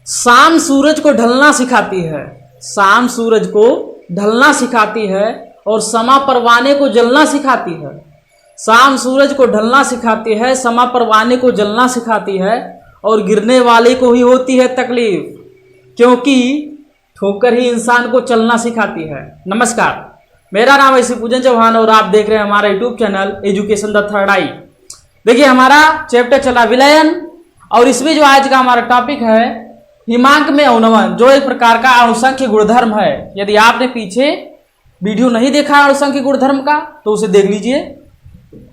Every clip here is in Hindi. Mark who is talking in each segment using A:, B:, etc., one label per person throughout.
A: शाम सूरज को ढलना सिखाती है, शाम सूरज को ढलना सिखाती है और समा परवाने को जलना सिखाती है। शाम सूरज को ढलना सिखाती है, समा परवाने को जलना सिखाती है और गिरने वाले को ही होती है तकलीफ, क्योंकि ठोकर ही इंसान को चलना सिखाती है। नमस्कार, मेरा नाम है पूजन चौहान और आप देख रहे हैं हमारा YouTube channel education the third eye. देखिए, हमारा चैप्टर चला विलयन और इसमें जो आज का हमारा टॉपिक है हिमांक में अवनमन, जो एक प्रकार का अणुसंख्य गुणधर्म है। यदि आपने पीछे वीडियो नहीं देखा अणुसंख्य गुणधर्म का तो उसे देख लीजिए।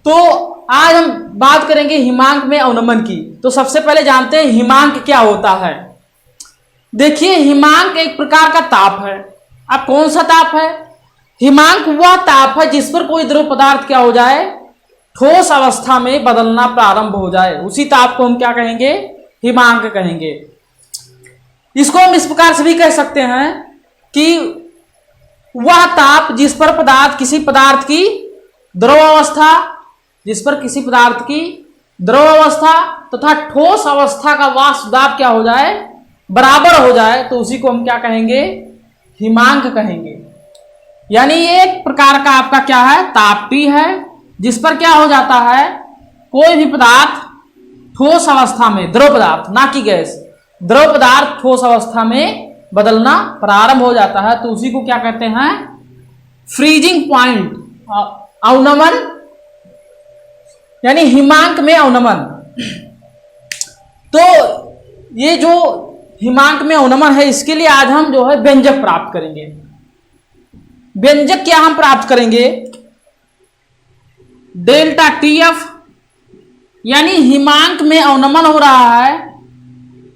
A: तो आज हम बात करेंगे हिमांक में अवनमन की। तो सबसे पहले जानते हैं हिमांक क्या होता है। देखिए, हिमांक एक प्रकार का ताप है। अब कौन सा ताप है? हिमांक वह ताप है जिस पर कोई द्रव पदार्थ क्या हो जाए, ठोस अवस्था में बदलना प्रारंभ हो जाए, उसी ताप को हम क्या कहेंगे? हिमांक कहेंगे। इसको हम इस प्रकार से भी कह सकते हैं कि वह ताप जिस पर पदार्थ किसी पदार्थ की द्रव अवस्था, जिस पर किसी पदार्थ की द्रव अवस्था तथा ठोस अवस्था का वाष्प दाब क्या हो जाए, बराबर हो जाए, तो उसी को हम क्या कहेंगे? हिमांक कहेंगे। यानी ये एक प्रकार का आपका क्या है? तापी है, जिस पर क्या हो जाता है, कोई भी पदार्थ ठोस अवस्था में, द्रव पदार्थ ना कि गैस, द्रव पदार्थ ठोस अवस्था में बदलना प्रारंभ हो जाता है, तो उसी को क्या कहते हैं? फ्रीजिंग पॉइंट, अवनमन, यानी हिमांक में अवनमन। तो ये जो हिमांक में अवनमन है, इसके लिए आज हम जो है व्यंजक प्राप्त करेंगे। व्यंजक क्या हम प्राप्त करेंगे? डेल्टा टीएफ, यानी हिमांक में अवनमन हो रहा है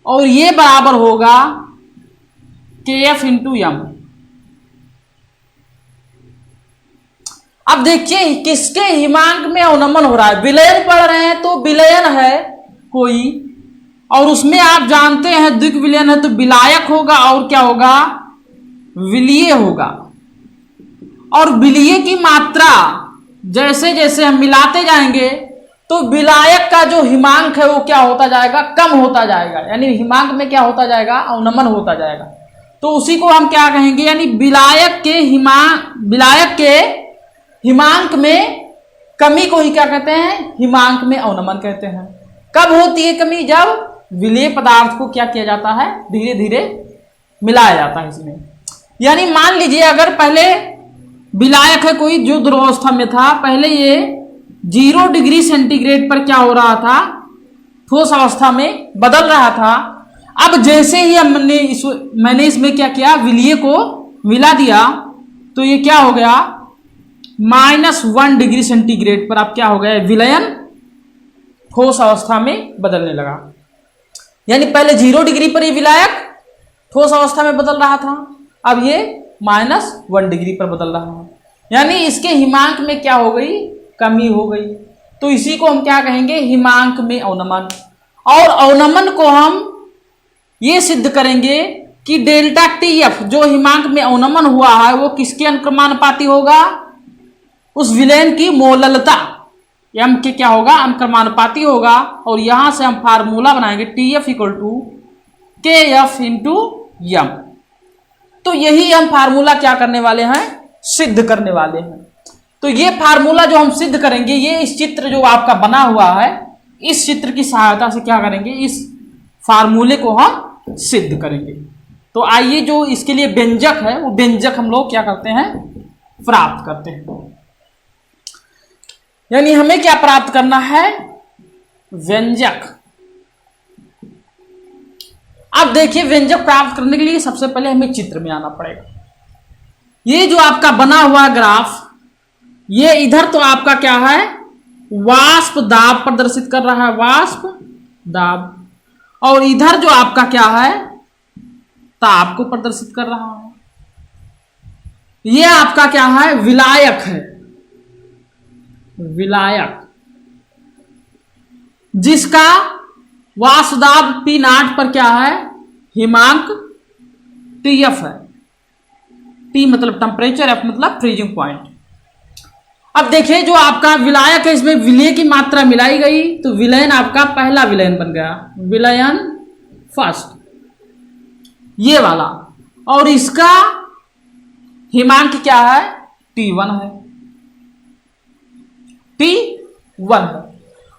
A: और ये बराबर होगा KF इंटू एम। अब देखिए किसके हिमांक में अवनमन हो रहा है। विलयन पढ़ रहे हैं तो विलयन है कोई, और उसमें आप जानते हैं द्विविलयन है तो विलायक होगा और क्या होगा? विलीय होगा। और विलीय की मात्रा जैसे जैसे हम मिलाते जाएंगे तो विलायक का जो हिमांक है वो क्या होता जाएगा? कम होता जाएगा। यानी हिमांक में क्या होता जाएगा? अवनमन होता जाएगा। तो उसी को हम क्या कहेंगे? यानी विलायक के हिमांक में कमी को ही क्या कहते हैं? हिमांक में अवनमन कहते हैं। कब होती है कमी? जब विलेय पदार्थ को क्या किया जाता है? धीरे धीरे मिलाया जाता है इसमें। यानी मान लीजिए अगर पहले विलायक है कोई जो द्रवावस्था में था, पहले ये 0 डिग्री सेंटीग्रेड पर क्या हो रहा था? ठोस अवस्था में बदल रहा था। अब जैसे ही मैंने इसमें क्या किया? विलीय को मिला दिया, तो ये क्या हो गया? -1 डिग्री सेंटीग्रेड पर अब क्या हो गया? विलयन ठोस अवस्था में बदलने लगा। यानी पहले 0 डिग्री पर ये विलायक ठोस अवस्था में बदल रहा था, अब ये -1 डिग्री पर बदल रहा है। यानी इसके हिमांक में क्या हो गई? कमी हो गई। तो इसी को हम क्या कहेंगे? हिमांक में अवनमन। और अवनमन को हम ये सिद्ध करेंगे कि डेल्टा टीएफ जो हिमांक में अवनमन हुआ है वो किसके अनुक्रमानुपाती होगा? उस विलयन की मोललता एम के क्या होगा? अनुक्रमानुपाती होगा। और यहां से हम फार्मूला बनाएंगे TF = KF इंटू एम। तो यही हम फार्मूला क्या करने वाले हैं? सिद्ध करने वाले हैं। तो ये फार्मूला जो हम सिद्ध करेंगे, ये इस चित्र जो आपका बना हुआ है, इस चित्र की सहायता से क्या करेंगे? इस फार्मूले को हम सिद्ध करेंगे। तो आइए, जो इसके लिए व्यंजक है वो व्यंजक हम लोग क्या करते हैं? प्राप्त करते हैं। यानी हमें क्या प्राप्त करना है? व्यंजक। अब देखिए, व्यंजक प्राप्त करने के लिए सबसे पहले हमें चित्र में आना पड़ेगा। ये जो आपका बना हुआ ग्राफ, ये इधर तो आपका क्या है? वाष्प दाब प्रदर्शित कर रहा है, वाष्प दाब। और इधर जो आपका क्या है? ताप को प्रदर्शित कर रहा है। ये आपका क्या है? विलायक है, विलायक, जिसका वाष्प दाब P0 पर क्या है? हिमांक TF है। T मतलब टेम्परेचर, F मतलब फ्रीजिंग पॉइंट। अब देखिए, जो आपका विलायक है इसमें विलय की मात्रा मिलाई गई, तो विलयन आपका पहला विलयन बन गया, विलयन फर्स्ट। ये वाला, और इसका हिमांक क्या है, T1 है, T1 है।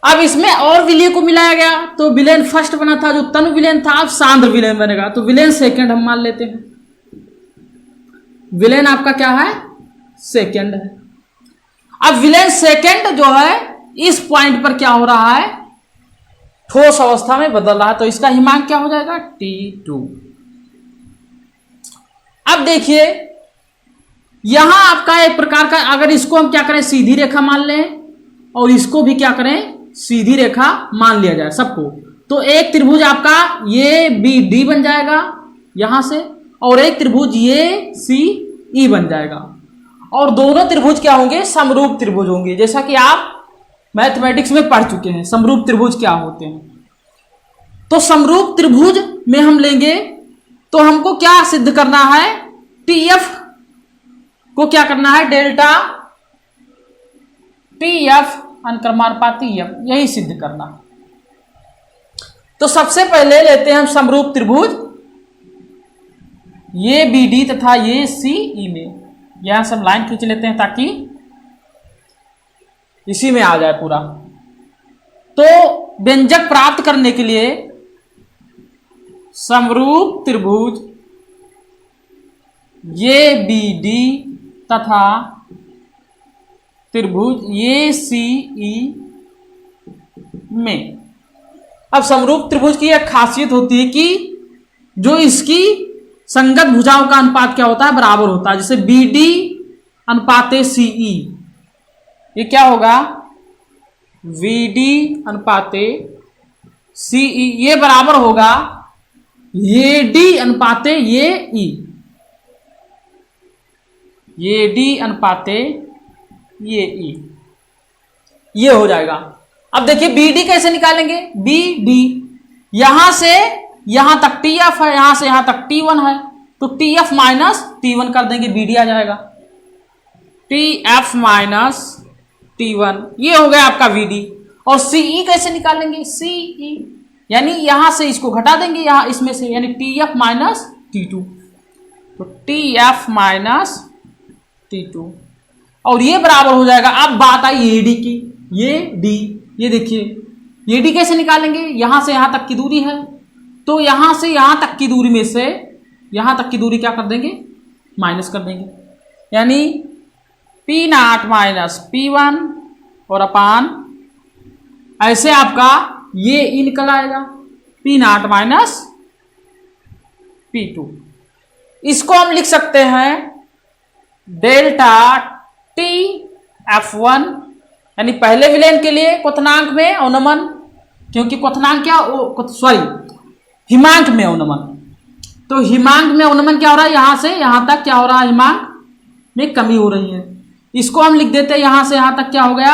A: अब इसमें और विलय को मिलाया गया तो विलेन फर्स्ट बना था, जो तनु विलेन था, अब सांद्र विलेन बनेगा, तो विलेन सेकंड हम मान लेते हैं। विलेन आपका क्या है, सेकंड है। अब विलेन सेकंड जो है इस पॉइंट पर क्या हो रहा है, ठोस अवस्था में बदल रहा है, तो इसका हिमांक क्या हो जाएगा, T2। अब देखिए यहां आपका एक प्रकार का, अगर इसको हम क्या करें, सीधी रेखा मान लें, और इसको भी क्या करें, सीधी रेखा मान लिया जाए सबको, तो एक त्रिभुज आपका ये BD बन जाएगा यहां से, और एक त्रिभुज ये CE बन जाएगा, और दोनों त्रिभुज क्या होंगे, समरूप त्रिभुज होंगे। जैसा कि आप मैथमेटिक्स में पढ़ चुके हैं समरूप त्रिभुज क्या होते हैं। तो समरूप त्रिभुज में हम लेंगे तो हमको क्या सिद्ध करना है, TF को क्या करना है, डेल्टा TF अनुक्रमानुपाती F, यही सिद्ध करना। तो सबसे पहले लेते हैं हम समरूप त्रिभुज, ये BD तथा ये CE में, यहां से हम लाइन खींच लेते हैं ताकि इसी में आ जाए पूरा। तो व्यंजक प्राप्त करने के लिए समरूप त्रिभुज ये BD तथा त्रिभुज ये CE में, अब समरूप त्रिभुज की एक खासियत होती है कि जो इसकी संगत भुजाओं का अनुपात क्या होता है, बराबर होता है। जैसे BD अनुपाते CE, ये क्या होगा, VD अनुपाते CE, ये बराबर होगा ये D अनुपाते ये E, ये D अनुपाते ये E, ये हो जाएगा। अब देखिए BD कैसे निकालेंगे, BD यहां से यहां तक TF है, यहां से यहां तक T1 है, तो TF माइनस T1 कर देंगे, BD आ जाएगा, TF माइनस T1, ये हो गया आपका VD। और CE कैसे निकालेंगे, CE यानी यहां से इसको घटा देंगे यहां इसमें से, यानी TF माइनस T2, तो TF माइनस T2, और ये बराबर हो जाएगा। अब बात आई AD की, ये D, ये देखिए AD कैसे निकालेंगे, यहां से यहां तक की दूरी है, तो यहां से यहां तक की दूरी में से यहां तक की दूरी क्या कर देंगे, माइनस कर देंगे, यानी P0 माइनस P1 और अपान ऐसे आपका ये E निकल आएगा, P0 माइनस P2। इसको हम लिख सकते हैं डेल्टा TF1, यानी पहले विलेन के लिए क्वथनांक में अवनमन, क्योंकि क्वथनांक क्या, हिमांक में अवनमन, तो हिमांक में अवनमन क्या हो रहा है, यहां से यहां तक क्या हो रहा है, हिमांक में कमी हो रही है। इसको हम लिख देते हैं यहां से यहां तक क्या हो गया,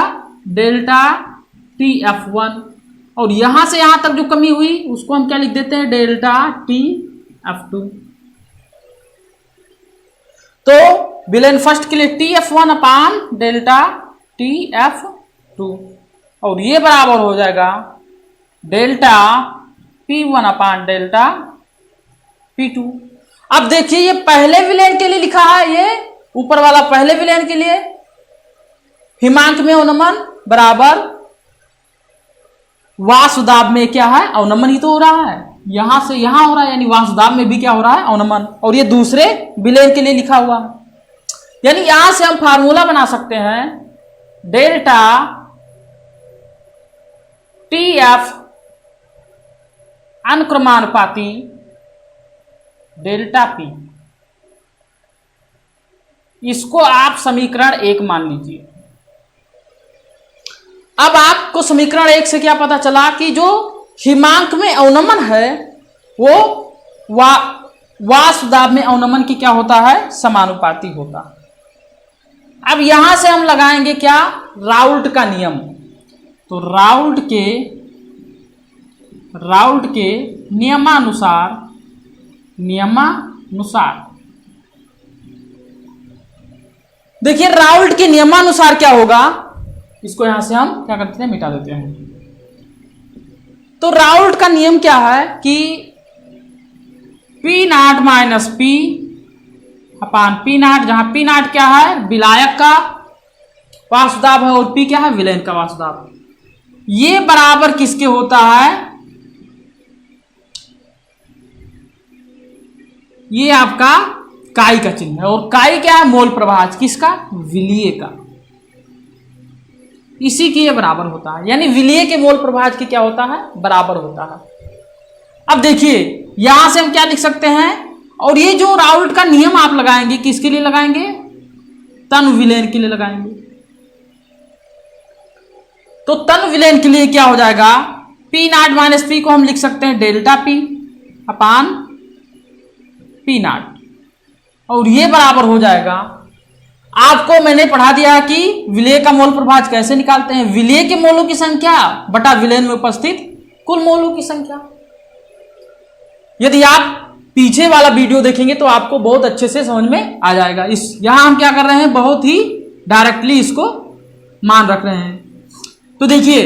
A: डेल्टा TF1, और यहां से यहां तक जो कमी हुई उसको हम क्या लिख देते हैं, डेल्टा TF2। तो विलेन फर्स्ट के लिए TF1 अपान डेल्टा TF2, और ये बराबर हो जाएगा डेल्टा P1 अपान डेल्टा P2। अब देखिए ये पहले विलेन के लिए लिखा है, ये ऊपर वाला पहले विलेन के लिए हिमांक में अवनमन बराबर वासुदाब में क्या है, अवनमन ही तो हो रहा है, यहां से यहां हो रहा है, यानी वासुदाब में भी क्या हो रहा है, अवनमन, और ये दूसरे विलेन के लिए लिखा हुआ है। यानी यहां से हम फार्मूला बना सकते हैं डेल्टा TF अनुक्रमानुपाती डेल्टा P, इसको आप समीकरण 1 मान लीजिए। अब आपको समीकरण 1 से क्या पता चला कि जो हिमांक में अवनमन है वो वासुदाब में अवनमन की क्या होता है, समानुपाती होता। अब यहां से हम लगाएंगे क्या, राउल्ट का नियम। तो राउल्ट के नियमानुसार देखिए राउल्ट के नियमानुसार क्या होगा, इसको यहां से हम क्या करते हैं, मिटा देते हैं। तो राउल्ट का नियम क्या है कि पी नाट माइनस पी अपान पी नाट, जहां पी नाट क्या है, विलायक का वाष्पदाब है और पी क्या है, विलयन का वाष्पदाब। ये बराबर किसके होता है, ये आपका काई का चिन्ह है। और काई क्या है, मोल प्रवाह किसका, विलीय का, इसी के ये बराबर होता है। यानी विलीय के मोल प्रवाह के क्या होता है, बराबर होता है। अब देखिए यहां से हम क्या लिख सकते हैं, और ये जो राउल्ट का नियम आप लगाएंगे किसके लिए लगाएंगे, तन विलयन के लिए लगाएंगे। तो तन विलयन के लिए क्या हो जाएगा, पी नाट माइनस पी को हम लिख सकते हैं डेल्टा पी अपान पी नाट, और ये बराबर हो जाएगा, आपको मैंने पढ़ा दिया कि विलय का मोल प्रभाज कैसे निकालते हैं, विलय के मोलों की संख्या बटा विलयन में उपस्थित कुल मोलों की संख्या। यदि आप पीछे वाला वीडियो देखेंगे तो आपको बहुत अच्छे से समझ में आ जाएगा। इस यहां हम क्या कर रहे हैं, बहुत ही डायरेक्टली इसको मान रख रहे हैं। तो देखिए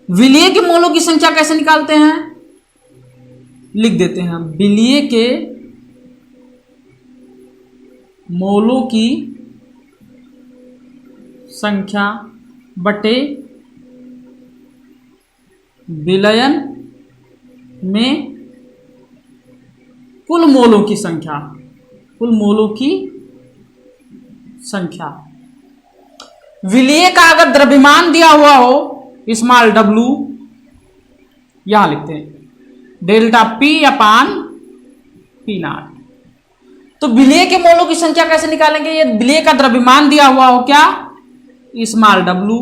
A: विलय के मोलों की संख्या कैसे निकालते हैं, लिख देते हैं, विलय के मोलों की संख्या बटे विलयन में कुल मोलों की संख्या, कुल मोलों की संख्या। विलय का अगर द्रव्यमान दिया हुआ हो स्मॉल w, यहां लिखते हैं डेल्टा p अपान पी नाट। तो विलय के मोलों की संख्या कैसे निकालेंगे, ये विलय का द्रव्यमान दिया हुआ हो क्या, स्मॉल w,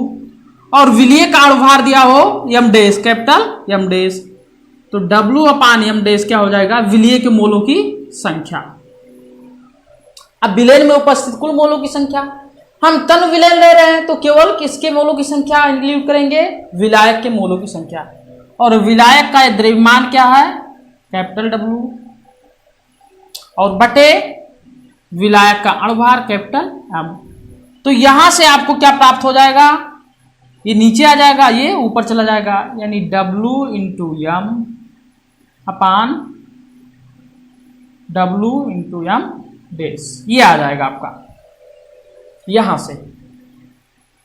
A: और विलय का अणुभार दिया हो m dash, capital m dash. तो w अपान m डैश क्या हो जाएगा, विलय के मोलों की संख्या। अब विलयन में उपस्थित कुल मोलों की संख्या, हम तन विलयन ले रहे हैं तो केवल किसके मोलों की संख्या इंक्लूड करेंगे, विलायक के मोलों की संख्या। और विलायक का द्रव्यमान क्या है, कैपिटल W, और बटे विलायक का अणुभार कैपिटल M। तो यहां से आपको क्या प्राप्त हो जाएगा, ये नीचे आ जाएगा, ये ऊपर चला जाएगा, यानी W इंटू M अपान W इंटू M डैश, ये आ जाएगा आपका यहां से।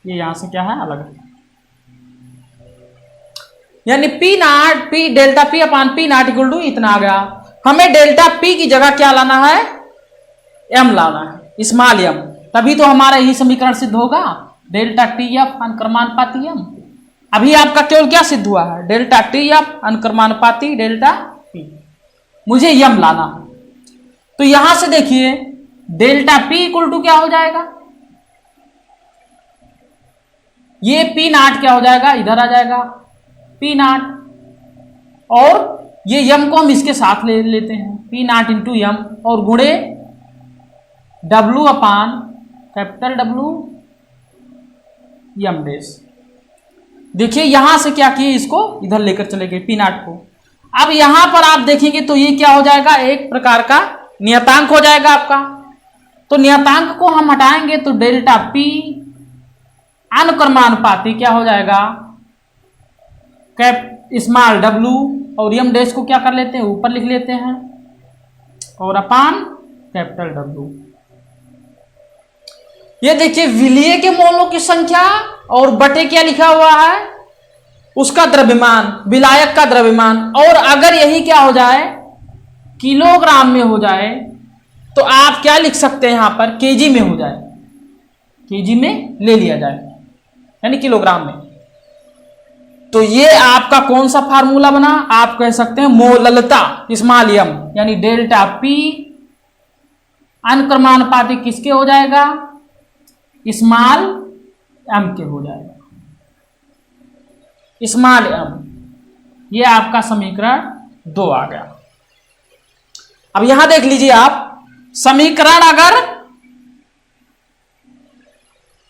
A: ये यहां से क्या है, अलग है, यानी P naught P delta P upon P naught equal to इतना आ गया। हमें डेल्टा पी की जगह क्या लाना है, एम लाना है, स्मॉल एम, तभी तो हमारा यही समीकरण सिद्ध होगा, डेल्टा टी एफ अनुक्रमानुपाती एम। अभी आपका केवल क्या सिद्ध हुआ है, डेल्टा टी एफ अनुक्रमानुपाती डेल्टा पी, मुझे एम लाना है। तो यहां से देखिए डेल्टा पी इक्वल टू क्या हो जाएगा, ये पी नाट क्या हो जाएगा, इधर आ जाएगा पी नाट, और ये यम को हम इसके साथ ले लेते हैं, पी नाट इंटू यम, और गुणे डब्लू अपान कैपिटल डब्लू यम डैश। देखिए यहां से क्या किए, इसको इधर लेकर चले गए पी नाट को। अब यहां पर आप देखेंगे तो ये क्या हो जाएगा, एक प्रकार का नियतांक हो जाएगा आपका। तो नियतांक को हम हटाएंगे तो डेल्टा पी अनुक्रमानुपाती क्या हो जाएगा, कैप स्मॉल w, और यम डैश को क्या कर लेते हैं, ऊपर लिख लेते हैं, और अपान कैपिटल W। ये देखिए विलय के मोलों की संख्या और बटे क्या लिखा हुआ है, उसका द्रव्यमान, विलायक का द्रव्यमान। और अगर यही क्या हो जाए, किलोग्राम में हो जाए, तो आप क्या लिख सकते हैं, यहां पर केजी में हो जाए, केजी में ले लिया जाए, यानी किलोग्राम में। तो ये आपका कौन सा फार्मूला बना, आप कह सकते हैं मोललता स्मॉल एम, यानी डेल्टा पी अनुक्रमानुपाती किसके हो जाएगा, स्मॉल एम के हो जाएगा, स्मॉल एम। ये आपका समीकरण 2 आ गया। अब यहां देख लीजिए आप, समीकरण अगर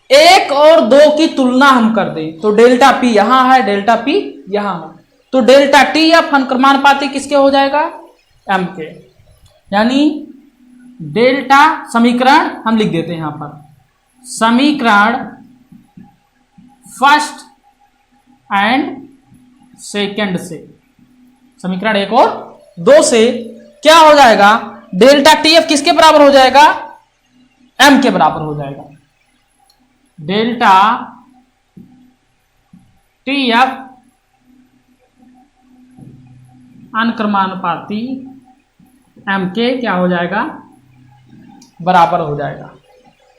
A: 1 और 2 की तुलना हम कर दें तो डेल्टा पी यहां है, डेल्टा पी यहां है, तो डेल्टा टी एफ अनुक्रमानुपाती किसके हो जाएगा, एम के। यानी डेल्टा समीकरण हम लिख देते हैं यहां पर, समीकरण फर्स्ट एंड सेकंड से, समीकरण 1 और 2 से क्या हो जाएगा, डेल्टा टी एफ किसके बराबर हो जाएगा, एम के बराबर हो जाएगा। डेल्टा टी एफ अनुक्रमानुपाती एम के क्या हो जाएगा, बराबर हो जाएगा।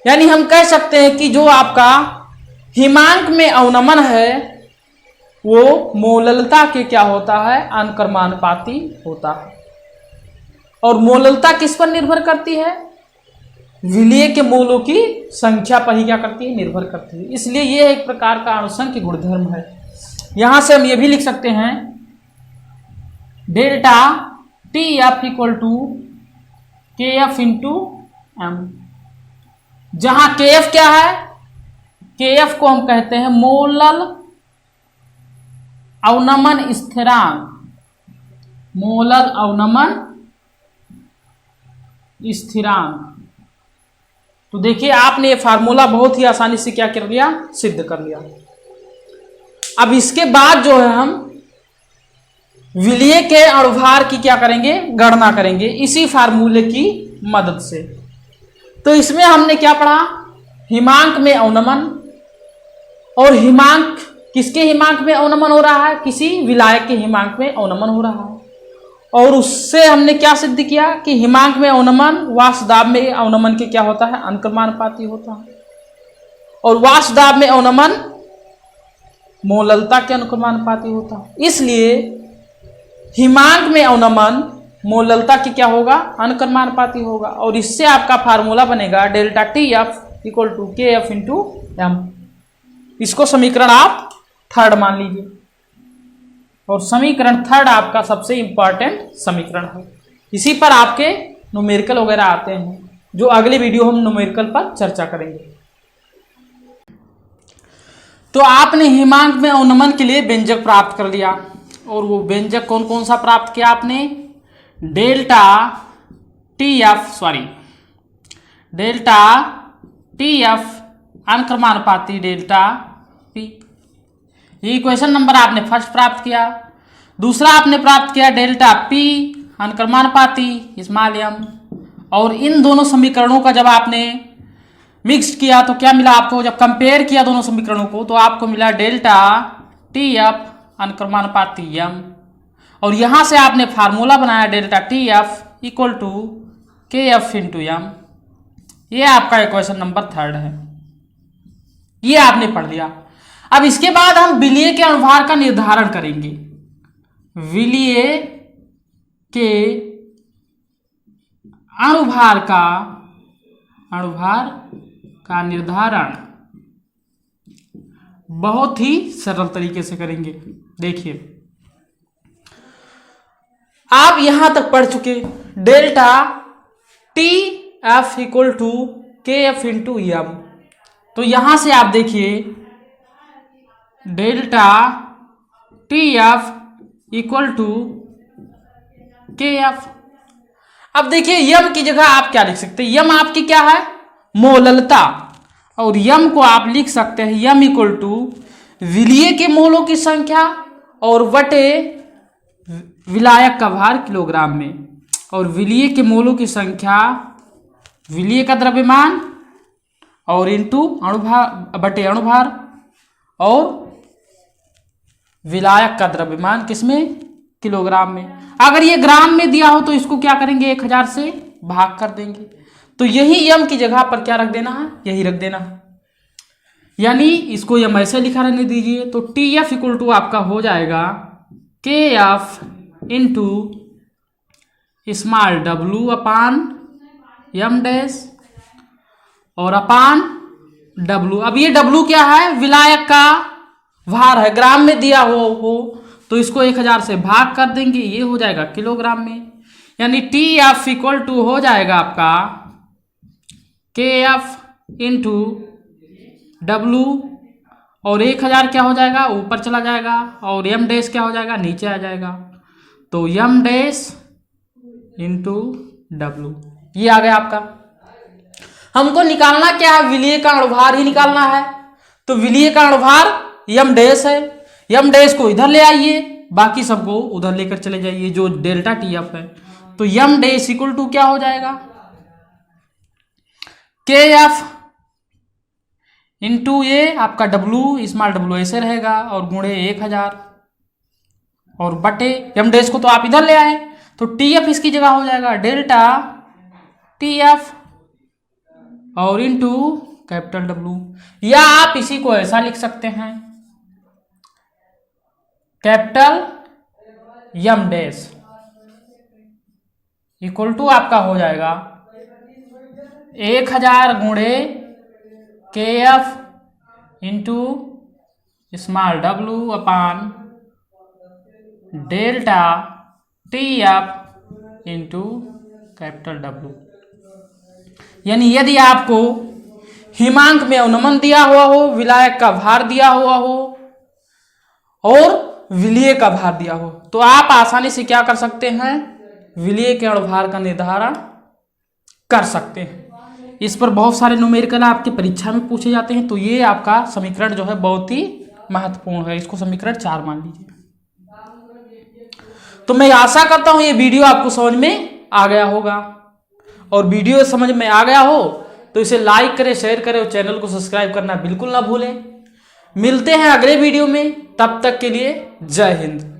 A: यानी हम कह सकते हैं कि जो आपका हिमांक में अवनमन है वो मोललता के क्या होता है, अनुक्रमानुपाती होता है। और मोललता किस पर निर्भर करती है, विलीय के मोलों की संख्या पर ही क्या करती है, निर्भर करती है। इसलिए यह एक प्रकार का अणुसंख्य गुणधर्म है। यहां से हम ये भी लिख सकते हैं delta T F equal to K F into M, जहां के एफ क्या है, के एफ को हम कहते हैं मोलल अवनमन स्थिरांक, मोलल अवनमन स्थिरांक। तो देखिए आपने ये फार्मूला बहुत ही आसानी से क्या कर लिया, सिद्ध कर लिया। अब इसके बाद जो है हम विलीय के अणुभार की क्या करेंगे, गणना करेंगे इसी फार्मूले की मदद से। तो इसमें हमने क्या पढ़ा, हिमांक में अवनमन, और हिमांक किसके हिमांक में अवनमन हो रहा है, किसी विलायक के हिमांक में अवनमन हो रहा है। और उससे हमने क्या सिद्ध किया कि हिमांक में अवनमन वाष्पदाब में अवनमन के क्या होता है, अनुक्रमानुपाती होता है। और वाष्पदाब में अवनमन मोललता के अनुक्रमानुपाती होता है। इसलिए हिमांक में अवनमन मोललता की क्या होगा, अनुक्रमानुपाती होगा। और इससे आपका फार्मूला बनेगा delta T F equal to K F into M. इसको समीकरण आप थर्ड मान लीजिए, और समीकरण थर्ड आपका सबसे इंपॉर्टेंट समीकरण है। इसी पर आपके न्यूमेरिकल वगैरह आते हैं, जो अगले वीडियो हम न्यूमेरिकल पर चर्चा करेंगे। तो आपने हिमांक में अवनमन के लिए व्यंजक प्राप्त कर लिया, और वो व्यंजक कौन कौन सा प्राप्त किया आपने, डेल्टा टी एफ अनुक्रमानुपाती डेल्टा पी। ये इक्वेशन नंबर आपने फर्स्ट प्राप्त किया। दूसरा आपने प्राप्त किया डेल्टा पी अनुक्रमानुपाती स्मॉल एम। और इन दोनों समीकरणों का जब आपने मिक्स किया तो क्या मिला आपको, जब कंपेयर किया दोनों समीकरणों को तो आपको मिला डेल्टा टी एफ अनुक्रमानुपाती एम। और यहां से आपने फार्मूला बनाया delta T F equal to K F into M. ये आपका इक्वेशन नंबर थर्ड है, ये आपने पढ़ लिया। अब इसके बाद हम विलीय के अणुभार का निर्धारण करेंगे। विलीय के अणुभार का निर्धारण बहुत ही सरल तरीके से करेंगे। देखिए आप यहां तक पढ़ चुके delta T F equal to K F into M. तो यहां से आप देखिए delta T F equal to K F. अब देखिए यम की जगह आप क्या लिख सकते हैं, यम आपकी क्या है, मोललता। और यम को आप लिख सकते हैं यम इक्वल टू विलीय के मोलों की संख्या और वटे विलायक का भार किलोग्राम में। और विलीय के मोलों की संख्या विलीय का द्रव्यमान और इंटू अणुभार बटे अणुभार, और विलायक का द्रव्यमान किसमें, किलोग्राम में। अगर ये ग्राम में दिया हो तो इसको क्या करेंगे, 1000 से भाग कर देंगे। तो यही यम की जगह पर क्या रख देना है, यही रख देना है। यानी इसको यम ऐसे लिखा रहने दीजिए। तो टी एफ इक्वल टू आपका हो जाएगा के एफ इंटू स्मॉल डब्लू अपान यम डैश और अपान डब्लू। अब ये डब्लू क्या है, विलायक का भार है, ग्राम में दिया हो तो इसको 1000 से भाग कर देंगे, ये हो जाएगा किलोग्राम में। यानी टी एफ इक्वल टू हो जाएगा आपका के एफ इंटू डब्लू, और 1000 क्या हो जाएगा, ऊपर चला जाएगा, और यम डैश क्या हो जाएगा, नीचे आ जाएगा। तो यम डैश इंटू डब्लू, ये आ गया आपका। हमको निकालना क्या है, विलीय का अणुभार ही निकालना है। तो विलीय का अणुभार यम डैश है, यम डैश को इधर ले आइए, बाकी सबको उधर लेकर चले जाइए जो डेल्टा टी एफ है। तो यम डैश इक्वल टू क्या हो जाएगा, के एफ इंटू ए आपका डब्लू, स्मॉल डब्लू ऐसे रहेगा, और गुणे 1000 और बटे यम डैश को तो आप इधर ले आए, तो टी एफ इसकी जगह हो जाएगा डेल्टा टी एफ और इंटू कैपिटल डब्लू, या आप इसी को ऐसा लिख सकते हैं, capital M dash equal to आपका हो जाएगा 1000 गुणे K F into small W upon delta T F into capital W. यानी यदि आपको हिमांक में अवनमन दिया हुआ हो, विलायक का भार दिया हुआ हो और विलीय का भार दिया हो, तो आप आसानी से क्या कर सकते हैं, विलीय के अणुभार का निर्धारण कर सकते हैं। इस पर बहुत सारे न्यूमेरिकल आपकी परीक्षा में पूछे जाते हैं, तो ये आपका समीकरण जो है बहुत ही महत्वपूर्ण है, इसको समीकरण 4 मान लीजिए। तो मैं आशा करता हूं ये वीडियो आपको समझ में आ गया होगा, और वीडियो समझ में आ गया हो तो इसे लाइक करें, शेयर करें और चैनल को सब्सक्राइब करना बिल्कुल ना भूलें। मिलते हैं अगले वीडियो में, तब तक के लिए जय हिंद।